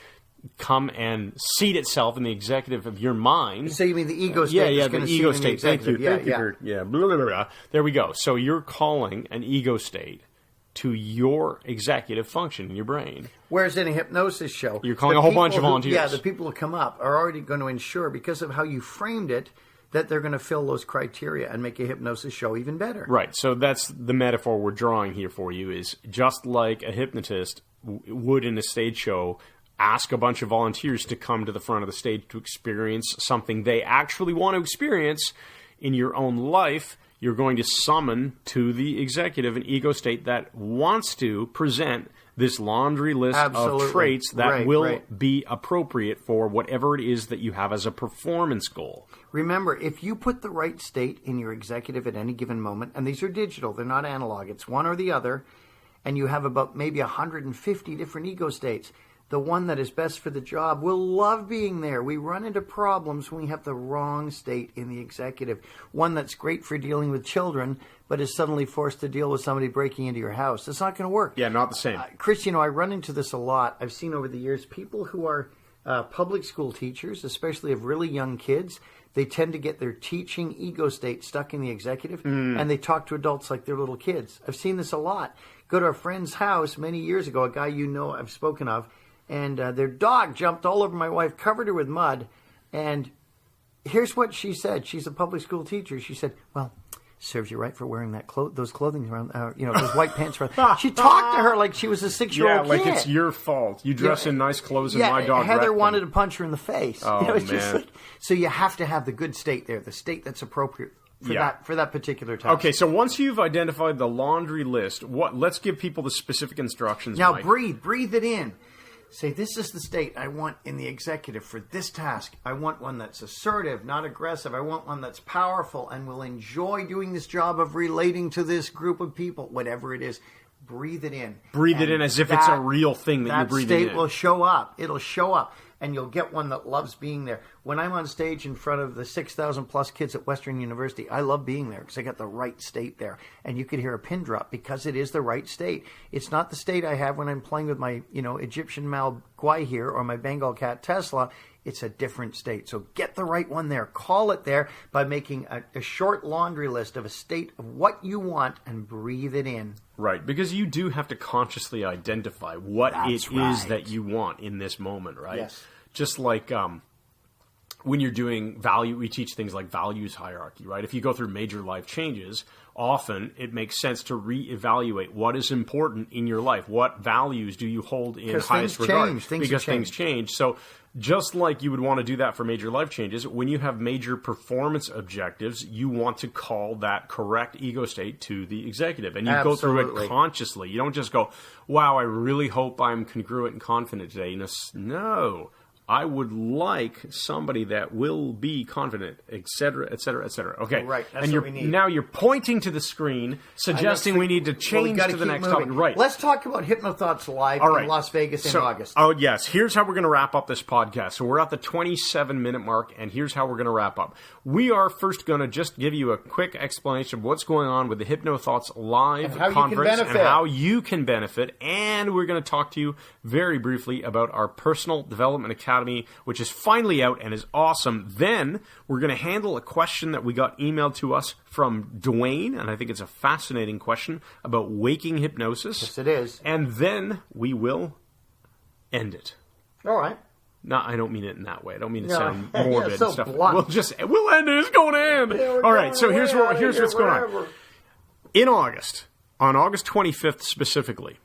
[SPEAKER 1] come and seat itself in the executive of your mind.
[SPEAKER 2] So you mean the ego state?
[SPEAKER 1] Yeah, the ego state. Thank you. Thank you. Blah, blah, blah. There we go. So you're calling an ego state to your executive function in your brain.
[SPEAKER 2] Whereas in a hypnosis show,
[SPEAKER 1] you're calling a whole bunch of volunteers.
[SPEAKER 2] The people who come up are already going to ensure, because of how you framed it, that they're going to fill those criteria and make a hypnosis show even better.
[SPEAKER 1] Right. So that's the metaphor we're drawing here for you, is just like a hypnotist would in a stage show ask a bunch of volunteers to come to the front of the stage to experience something they actually want to experience in your own life. You're going to summon to the executive an ego state that wants to present this laundry list of traits that will be appropriate for whatever it is that you have as a performance goal.
[SPEAKER 2] Remember, if you put the right state in your executive at any given moment, and these are digital, they're not analog, it's one or the other, and you have about maybe 150 different ego states, the one that is best for the job will love being there. We run into problems when we have the wrong state in the executive. One that's great for dealing with children, but is suddenly forced to deal with somebody breaking into your house. It's not going to work.
[SPEAKER 1] Yeah, not the same.
[SPEAKER 2] Chris, I run into this a lot. I've seen over the years people who are public school teachers, especially of really young kids, they tend to get their teaching ego state stuck in the executive, and they talk to adults like they're little kids. I've seen this a lot. Go to a friend's house many years ago, a guy I've spoken of, and their dog jumped all over my wife, covered her with mud. And here's what she said. She's a public school teacher. She said, well, serves you right for wearing those clothing around, those white pants around. She talked to her like she was a 6-year-old kid.
[SPEAKER 1] Yeah, like it's your fault. You dress in nice clothes and my dog
[SPEAKER 2] Heather wanted to punch her in the face.
[SPEAKER 1] Oh, man.
[SPEAKER 2] Just like, so you have to have the good state there, the state that's appropriate for that particular task.
[SPEAKER 1] Okay, so once you've identified the laundry list, let's give people the specific instructions.
[SPEAKER 2] Now
[SPEAKER 1] Mike.
[SPEAKER 2] breathe it in. Say, this is the state I want in the executive for this task. I want one that's assertive, not aggressive. I want one that's powerful and will enjoy doing this job of relating to this group of people, whatever it is. Breathe it in.
[SPEAKER 1] Breathe it in as if it's a real thing that you're breathing in.
[SPEAKER 2] That state will show up. It'll show up, and you'll get one that loves being there. When I'm on stage in front of the 6,000-plus kids at Western University, I love being there because I got the right state there. And you could hear a pin drop because it is the right state. It's not the state I have when I'm playing with my, Egyptian Mal Gwai here or my Bengal cat Tesla. It's a different state. So get the right one there. Call it there by making a short laundry list of a state of what you want and breathe it in.
[SPEAKER 1] Right, because you do have to consciously identify what is that you want in this moment, right?
[SPEAKER 2] Yes.
[SPEAKER 1] Just like when you're doing we teach things like values hierarchy, right? If you go through major life changes, often it makes sense to reevaluate what is important in your life. What values do you hold in highest regard? Because things change. So just like you would want to do that for major life changes, when you have major performance objectives, you want to call that correct ego state to the executive. And you go through it consciously. You don't just go, wow, I really hope I'm congruent and confident today. No. I would like somebody that will be confident, et cetera, et cetera, et cetera. Okay.
[SPEAKER 2] Right. That's what we need.
[SPEAKER 1] Now you're pointing to the screen, suggesting we need to change to the next topic. Right.
[SPEAKER 2] Let's talk about HypnoThoughts Live in Las Vegas in August.
[SPEAKER 1] Oh, yes. Here's how we're going to wrap up this podcast. So we're at the 27-minute mark, and here's how we're going to wrap up. We are first going to just give you a quick explanation of what's going on with the HypnoThoughts Live conference and how you can benefit. And we're going to talk to you very briefly about our Personal Development Academy, which is finally out and is awesome. Then we're going to handle a question that we got emailed to us from Dwayne, and I think it's a fascinating question about waking hypnosis.
[SPEAKER 2] Yes, it is.
[SPEAKER 1] And then we will end it.
[SPEAKER 2] All right.
[SPEAKER 1] No, I don't mean it in that way. I don't mean to sound morbid
[SPEAKER 2] so
[SPEAKER 1] and stuff.
[SPEAKER 2] Blunt.
[SPEAKER 1] We'll end it. It's going to end. All right, so here's what's going on. In August, on August 25th specifically,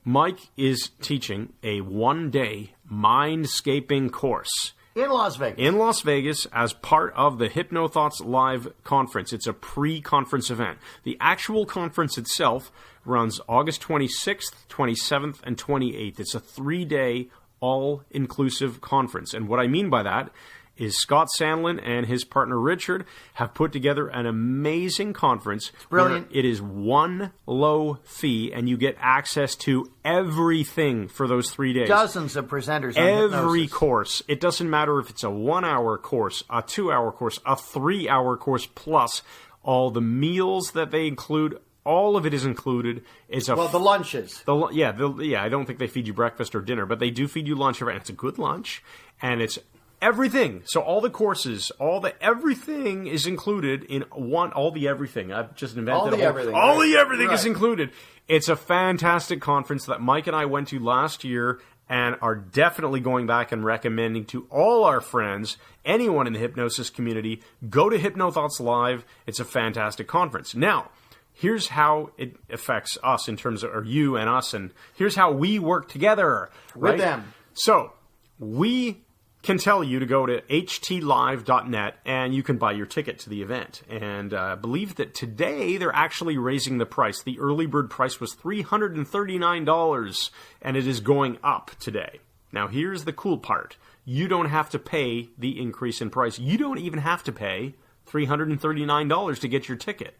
[SPEAKER 1] Mike is teaching a one-day mindscaping course.
[SPEAKER 2] In Las Vegas.
[SPEAKER 1] In Las Vegas as part of the HypnoThoughts Live conference. It's a pre-conference event. The actual conference itself runs August 26th, 27th, and 28th. It's a 3-day all-inclusive conference. And what I mean by that is Scott Sandlin and his partner Richard have put together an amazing conference.
[SPEAKER 2] Brilliant.
[SPEAKER 1] Where it is one low fee, and you get access to everything for those 3 days.
[SPEAKER 2] Dozens of presenters on
[SPEAKER 1] Every
[SPEAKER 2] hypnosis.
[SPEAKER 1] course. It doesn't matter if it's a 1-hour course, a 2-hour course, a 3-hour course, plus all the meals that they include. All of it is included. It's the
[SPEAKER 2] lunches.
[SPEAKER 1] I don't think they feed you breakfast or dinner, but they do feed you lunch. And it's a good lunch, and it's everything. So all the courses, everything is included in one. All the everything. I've just invented
[SPEAKER 2] everything.
[SPEAKER 1] All the everything is included. It's a fantastic conference that Mike and I went to last year. and are definitely going back and recommending to all our friends, anyone in the hypnosis community, go to HypnoThoughts Live. It's a fantastic conference. Now, here's how it affects us in terms of, or you and us, and here's how we work together.
[SPEAKER 2] With them.
[SPEAKER 1] So, we can tell you to go to htlive.net and you can buy your ticket to the event. And I believe that today they're actually raising the price. The early bird price was $339 and it is going up today. Now here's the cool part. You don't have to pay the increase in price. You don't even have to pay $339 to get your ticket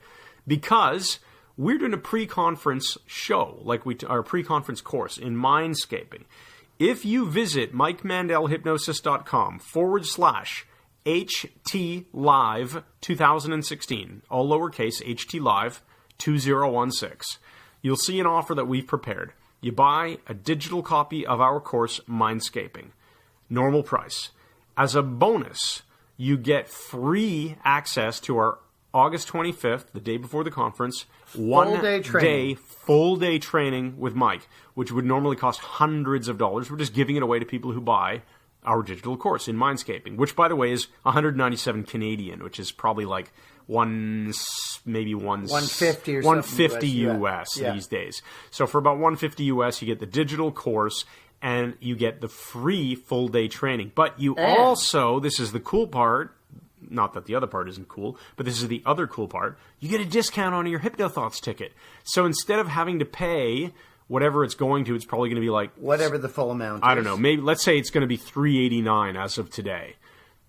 [SPEAKER 1] because we're doing a pre-conference show, our pre-conference course in Mindscaping. If you visit MikeMandelHypnosis.com/HT Live 2016, all lowercase HT Live 2016, you'll see an offer that we've prepared. You buy a digital copy of our course, Mindscaping, normal price. As a bonus, you get free access to our August 25th, the day before the conference, full day training with Mike, which would normally cost hundreds of dollars. We're just giving it away to people who buy our digital course in Mindscaping, which, by the way, is 197 Canadian, which is probably like 150 or 150 US these days. So for about 150 US, you get the digital course and you get the free full day training. But you also, this is the cool part. Not that the other part isn't cool, but this is the other cool part. You get a discount on your HypnoThoughts ticket. So instead of having to pay whatever it's going to, it's probably going to be like
[SPEAKER 2] whatever the full amount is.
[SPEAKER 1] I don't know. Maybe let's say it's going to be $389 as of today.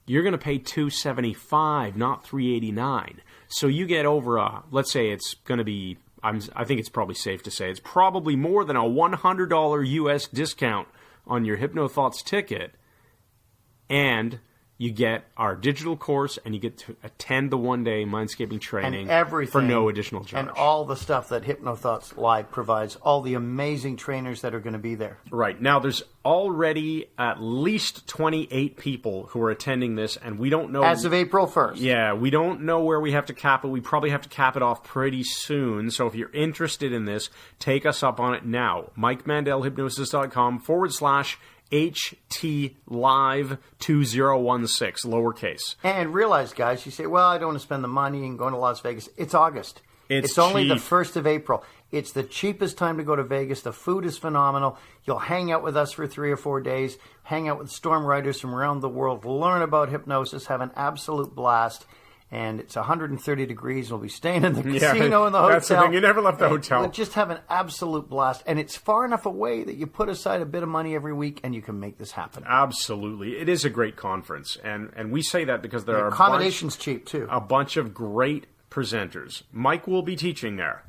[SPEAKER 1] You're going to pay $275, not $389. So you get over let's say it's going to be, I think it's probably safe to say it's probably more than a $100 US discount on your HypnoThoughts ticket, and you get our digital course, and you get to attend the one-day Mindscaping training
[SPEAKER 2] and everything,
[SPEAKER 1] for no additional charge.
[SPEAKER 2] And all the stuff that HypnoThoughts Live provides, all the amazing trainers that are going to be there.
[SPEAKER 1] Right. Now, there's already at least 28 people who are attending this, and we don't know...
[SPEAKER 2] As of April 1st.
[SPEAKER 1] Yeah, we don't know where we have to cap it. We probably have to cap it off pretty soon. So if you're interested in this, take us up on it now. MikeMandelHypnosis.com/HT Live 2016, lowercase.
[SPEAKER 2] And realize, guys, you say, well, I don't want to spend the money and going to Las Vegas. It's August. It's only the 1st of April. It's the cheapest time to go to Vegas. The food is phenomenal. You'll hang out with us for 3 or 4 days, hang out with storm riders from around the world, learn about hypnosis, have an absolute blast. And it's 130 degrees. We'll be staying in the casino in the hotel.
[SPEAKER 1] That's the thing. You never left the hotel.
[SPEAKER 2] We'll just have an absolute blast. And it's far enough away that you put aside a bit of money every week and you can make this happen.
[SPEAKER 1] Absolutely. It is a great conference. And we say that because there are
[SPEAKER 2] accommodations cheap, too.
[SPEAKER 1] A bunch of great presenters. Mike will be teaching there,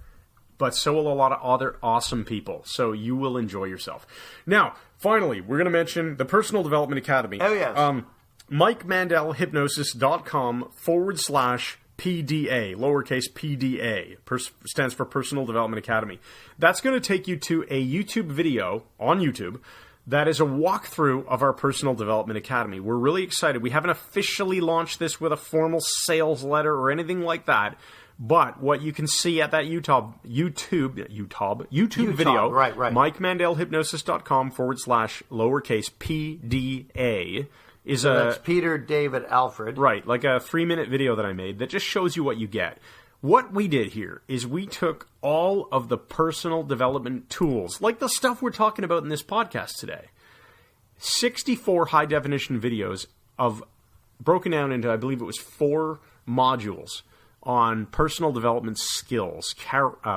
[SPEAKER 1] but so will a lot of other awesome people. So you will enjoy yourself. Now, finally, we're going to mention the Personal Development Academy.
[SPEAKER 2] Oh, yes.
[SPEAKER 1] MikeMandelHypnosis.com/PDA, lowercase PDA, stands for Personal Development Academy. That's going to take you to a YouTube video on YouTube that is a walkthrough of our Personal Development Academy. We're really excited. We haven't officially launched this with a formal sales letter or anything like that, but what you can see at that YouTube video,
[SPEAKER 2] right.
[SPEAKER 1] MikeMandelHypnosis.com/lowercase PDA,
[SPEAKER 2] So that's Peter, David, Alfred.
[SPEAKER 1] Right, like a 3-minute video that I made that just shows you what you get. What we did here is we took all of the personal development tools, like the stuff we're talking about in this podcast today, 64 high-definition videos broken down into, I believe it was 4 modules on personal development skills,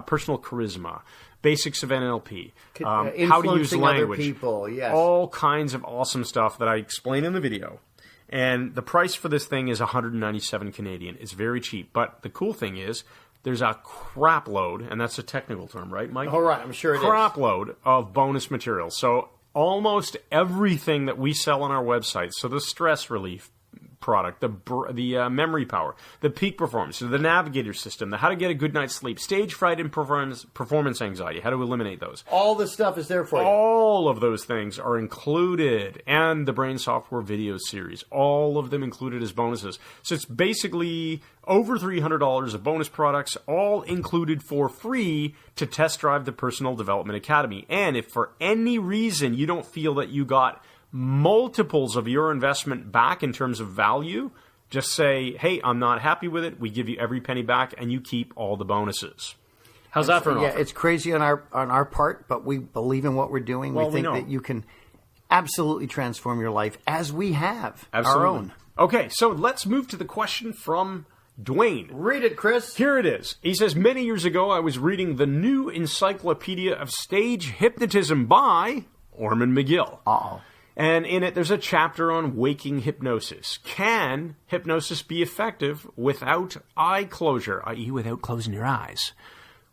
[SPEAKER 1] personal charisma, basics of NLP, how to use language,
[SPEAKER 2] other people, yes.
[SPEAKER 1] All kinds of awesome stuff that I explain in the video. And the price for this thing is 197 Canadian. It's very cheap. But the cool thing is there's a crap load, and that's a technical term, right, Mike?
[SPEAKER 2] All right, I'm sure it is.
[SPEAKER 1] Crap load of bonus material. So almost everything that we sell on our website, so the stress relief product, the memory power, the peak performance, the navigator system, the how to get a good night's sleep, stage fright and performance anxiety, how to eliminate those.
[SPEAKER 2] All this stuff is there for you.
[SPEAKER 1] All of those things are included, and the Brain Software video series, all of them included as bonuses. So it's basically over $300 of bonus products, all included for free to test drive the Personal Development Academy. And if for any reason you don't feel that you got multiples of your investment back in terms of value, just say, hey, I'm not happy with it. We give you every penny back, and you keep all the bonuses. How's that for an offer?
[SPEAKER 2] Yeah, it's crazy on our part, but we believe in what we're doing.
[SPEAKER 1] Well,
[SPEAKER 2] we think that you can absolutely transform your life, as we have
[SPEAKER 1] Absolutely.
[SPEAKER 2] Our own.
[SPEAKER 1] Okay, so let's move to the question from Dwayne.
[SPEAKER 2] Read it, Chris.
[SPEAKER 1] Here it is. He says, many years ago, I was reading the new Encyclopedia of Stage Hypnotism by Orman McGill.
[SPEAKER 2] Uh-oh.
[SPEAKER 1] And in it, there's a chapter on waking hypnosis. Can hypnosis be effective without eye closure, i.e. without closing your eyes?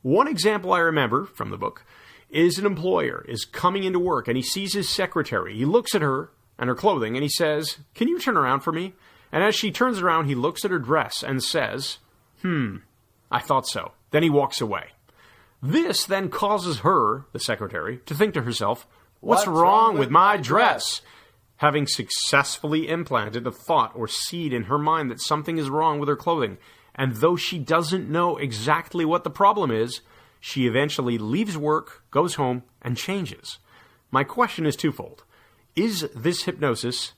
[SPEAKER 1] One example I remember from the book is an employer is coming into work and he sees his secretary. He looks at her and her clothing and he says, can you turn around for me? And as she turns around, he looks at her dress and says, I thought so. Then he walks away. This then causes her, the secretary, to think to herself, what's wrong with my dress? Having successfully implanted a thought or seed in her mind that something is wrong with her clothing. And though she doesn't know exactly what the problem is, she eventually leaves work, goes home, and changes. My question is twofold. Is this hypnosis,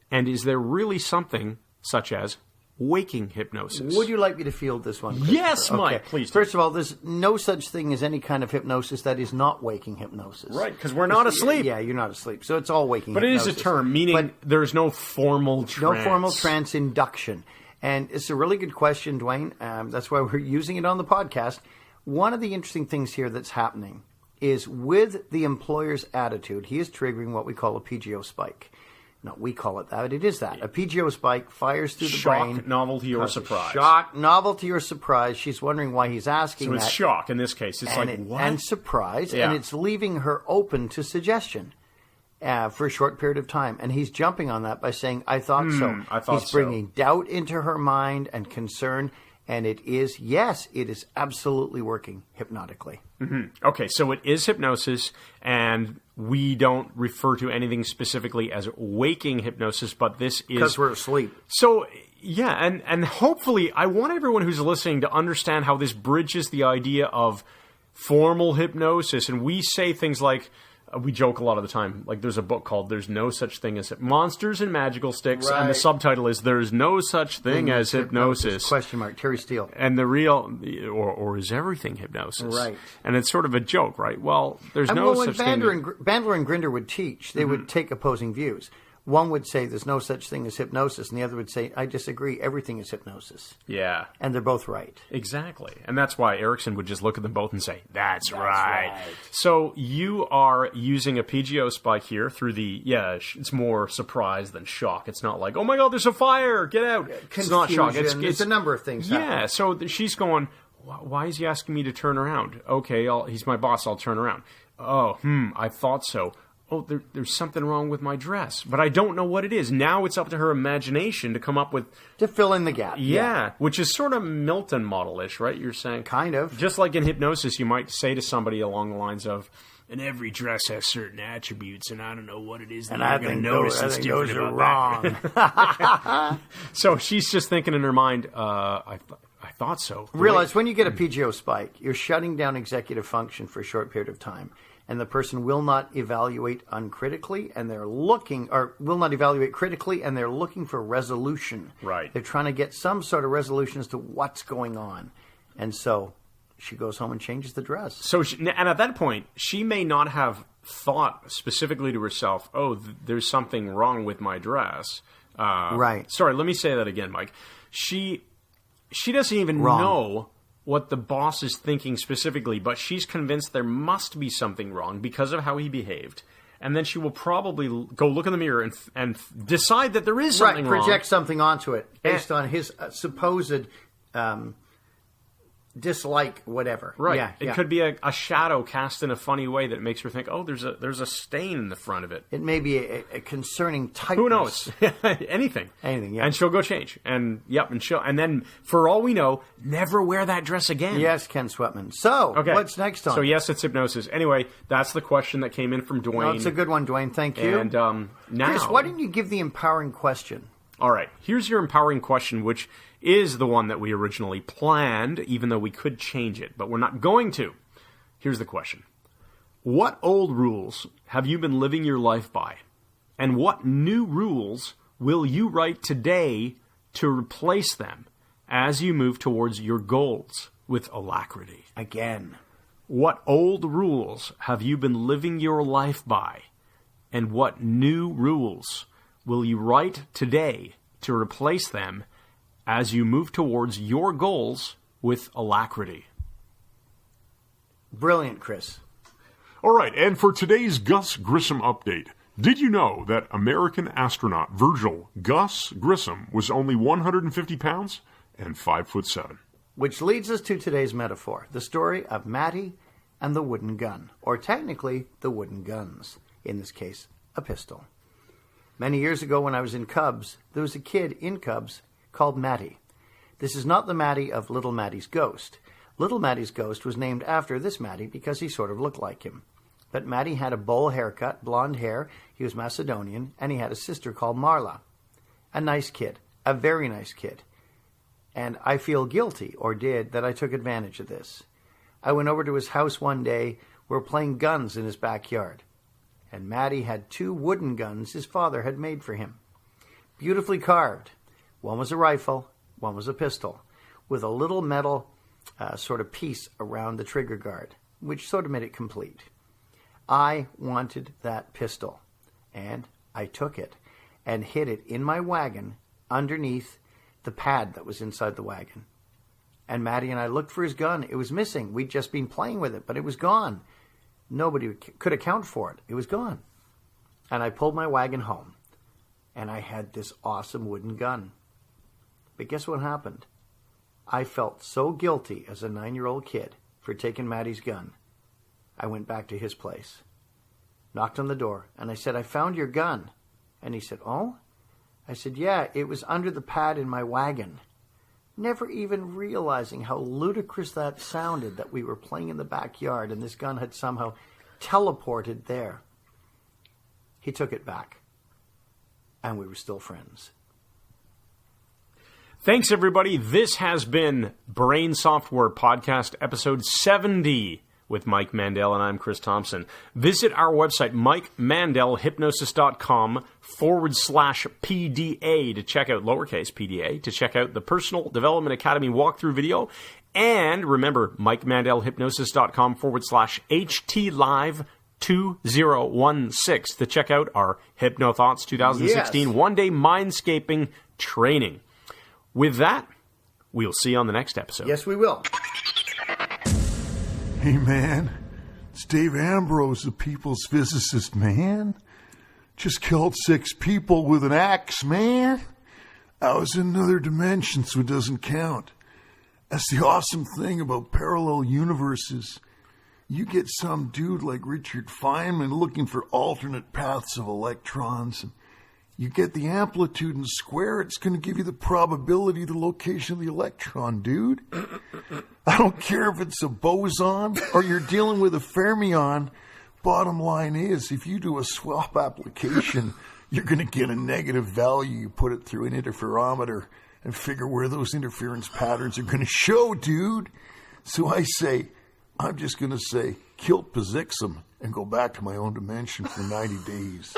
[SPEAKER 1] and is there really something such as waking hypnosis?
[SPEAKER 2] Would you like me to field this one, Christopher?
[SPEAKER 1] Yes, Mike, please do.
[SPEAKER 2] First of all, there's no such thing as any kind of hypnosis that is not waking hypnosis.
[SPEAKER 1] Right, because we're not asleep.
[SPEAKER 2] Yeah, you're not asleep. So it's all waking
[SPEAKER 1] But
[SPEAKER 2] hypnosis.
[SPEAKER 1] it is a term, meaning there's no formal trance.
[SPEAKER 2] No formal trance induction. And it's a really good question, Dwayne. That's why we're using it on the podcast. One of the interesting things here that's happening is with the employer's attitude, he is triggering what we call a PGO spike. No, we call it that. It is that. A PGO spike fires through the brain.
[SPEAKER 1] Shock, novelty, or surprise.
[SPEAKER 2] Shock, novelty, or surprise. She's wondering why he's asking
[SPEAKER 1] So
[SPEAKER 2] that.
[SPEAKER 1] it's shock in this case. It's what?
[SPEAKER 2] And surprise.
[SPEAKER 1] Yeah.
[SPEAKER 2] And it's leaving her open to suggestion for a short period of time. And he's jumping on that by saying, I thought so.
[SPEAKER 1] I thought
[SPEAKER 2] he's bringing doubt into her mind and concern. And it is absolutely working hypnotically.
[SPEAKER 1] Mm-hmm. Okay, so it is hypnosis, and we don't refer to anything specifically as waking hypnosis, but this is...
[SPEAKER 2] Because we're asleep.
[SPEAKER 1] So, yeah, and hopefully, I want everyone who's listening to understand how this bridges the idea of formal hypnosis. And we say things like... We joke a lot of the time. Like, there's a book called There's No Such Thing as Monsters and Magical Sticks, and the subtitle is There's No Such Thing as Hypnosis.
[SPEAKER 2] Question mark, Terry Steele.
[SPEAKER 1] And the real, or is everything hypnosis?
[SPEAKER 2] Right.
[SPEAKER 1] And it's sort of a joke, right? Well, there's no such thing.
[SPEAKER 2] Bandler and Grinder would teach, they would take opposing views. One would say there's no such thing as hypnosis, and the other would say, I disagree, everything is hypnosis.
[SPEAKER 1] Yeah.
[SPEAKER 2] And they're both right.
[SPEAKER 1] Exactly. And that's why Erickson would just look at them both and say, that's right. So you are using a PGO spike here through the, it's more surprise than shock. It's not like, oh my God, there's a fire, get out. It's not shock.
[SPEAKER 2] It's a number of things happening.
[SPEAKER 1] Yeah, so she's going, why is he asking me to turn around? Okay, he's my boss, I'll turn around. Oh, I thought so. Oh, there's something wrong with my dress, but I don't know what it is. Now it's up to her imagination to come up with...
[SPEAKER 2] To fill in the gap.
[SPEAKER 1] Yeah, which is sort of Milton model-ish, right? You're saying...
[SPEAKER 2] Kind of.
[SPEAKER 1] Just like in hypnosis, you might say to somebody along the lines of, and every dress has certain attributes, and I don't know what it is that you're going to notice that's different about
[SPEAKER 2] wrong.
[SPEAKER 1] So she's just thinking in her mind, I thought so.
[SPEAKER 2] Realize when you get a PGO spike, you're shutting down executive function for a short period of time. And the person will not evaluate uncritically, and will not evaluate critically, and they're looking for resolution.
[SPEAKER 1] Right.
[SPEAKER 2] They're trying to get some sort of resolution as to what's going on. And so she goes home and changes the dress.
[SPEAKER 1] So, and at that point, she may not have thought specifically to herself, there's something wrong with my dress.
[SPEAKER 2] Right.
[SPEAKER 1] Sorry, let me say that again, Mike. She doesn't even know what the boss is thinking specifically, but she's convinced there must be something wrong because of how he behaved. And then she will probably go look in the mirror and decide that there is something wrong.
[SPEAKER 2] Project something onto it based on his supposed dislike whatever.
[SPEAKER 1] Right.
[SPEAKER 2] Yeah,
[SPEAKER 1] It could be a shadow cast in a funny way that makes her think, oh, there's a stain in the front of it.
[SPEAKER 2] It may be a concerning tightness.
[SPEAKER 1] Who knows? Anything.
[SPEAKER 2] Anything, yeah.
[SPEAKER 1] And she'll go change. And then for all we know, never wear that dress again.
[SPEAKER 2] Yes, Ken Sweatman. So, what's next on?
[SPEAKER 1] So yes, it's hypnosis. Anyway, that's the question that came in from Dwayne.
[SPEAKER 2] Well, it's a good one, Dwayne. Thank you.
[SPEAKER 1] And now,
[SPEAKER 2] Chris, why didn't you give the empowering question?
[SPEAKER 1] All right, here's your empowering question, which is the one that we originally planned, even though we could change it, but we're not going to. Here's the question. What old rules have you been living your life by? And what new rules will you write today to replace them as you move towards your goals with alacrity?
[SPEAKER 2] Again.
[SPEAKER 1] What old rules have you been living your life by? And what new rules will you write today to replace them as you move towards your goals with alacrity?
[SPEAKER 2] Brilliant, Chris.
[SPEAKER 3] All right, and for today's Gus Grissom update, did you know that American astronaut Virgil Gus Grissom was only 150 pounds and 5'7"?
[SPEAKER 2] Which leads us to today's metaphor, the story of Matty and the wooden gun, or technically the wooden guns, in this case, a pistol. Many years ago when I was in Cubs, there was a kid in Cubs called Matty. This is not the Matty of Little Matty's Ghost. Little Matty's ghost was named after this Matty because he sort of looked like him. But Matty had a bowl haircut, blonde hair, he was Macedonian, and he had a sister called Marla. A nice kid, a very nice kid. And I feel guilty, or did, that I took advantage of this. I went over to his house one day, we were playing guns in his backyard. And Matty had 2 wooden guns his father had made for him. Beautifully carved. One was a rifle, one was a pistol, with a little metal sort of piece around the trigger guard, which sort of made it complete. I wanted that pistol, and I took it and hid it in my wagon underneath the pad that was inside the wagon. And Matty and I looked for his gun. It was missing. We'd just been playing with it, but it was gone. Nobody could account for it. It was gone. And I pulled my wagon home, and I had this awesome wooden gun. But guess what happened? I felt so guilty as a 9-year-old kid for taking Matty's gun. I went back to his place, knocked on the door, and I said, I found your gun. And he said, oh? I said, yeah, it was under the pad in my wagon. Never even realizing how ludicrous that sounded, that we were playing in the backyard and this gun had somehow teleported there. He took it back, and we were still friends.
[SPEAKER 1] Thanks, everybody. This has been Brain Software Podcast, episode 70 with Mike Mandel, and I'm Chris Thompson. Visit our website, MikeMandelHypnosis.com/PDA to check out, lowercase PDA, to check out the Personal Development Academy walkthrough video. And remember, MikeMandelHypnosis.com/HTLive2016 to check out our HypnoThoughts 2016 one-day mindscaping training. With that, we'll see you on the next episode.
[SPEAKER 2] Yes, we will.
[SPEAKER 4] Hey, man. It's Dave Ambrose, the people's physicist, man. Just killed 6 people with an axe, man. I was in another dimension, so it doesn't count. That's the awesome thing about parallel universes. You get some dude like Richard Feynman looking for alternate paths of electrons, and you get the amplitude and square, it's going to give you the probability, the location of the electron, dude. I don't care if it's a boson or you're dealing with a fermion. Bottom line is, if you do a swap application, you're going to get a negative value. You put it through an interferometer and figure where those interference patterns are going to show, dude. So I say, I'm just going to say, kilt pazixum and go back to my own dimension for 90 days.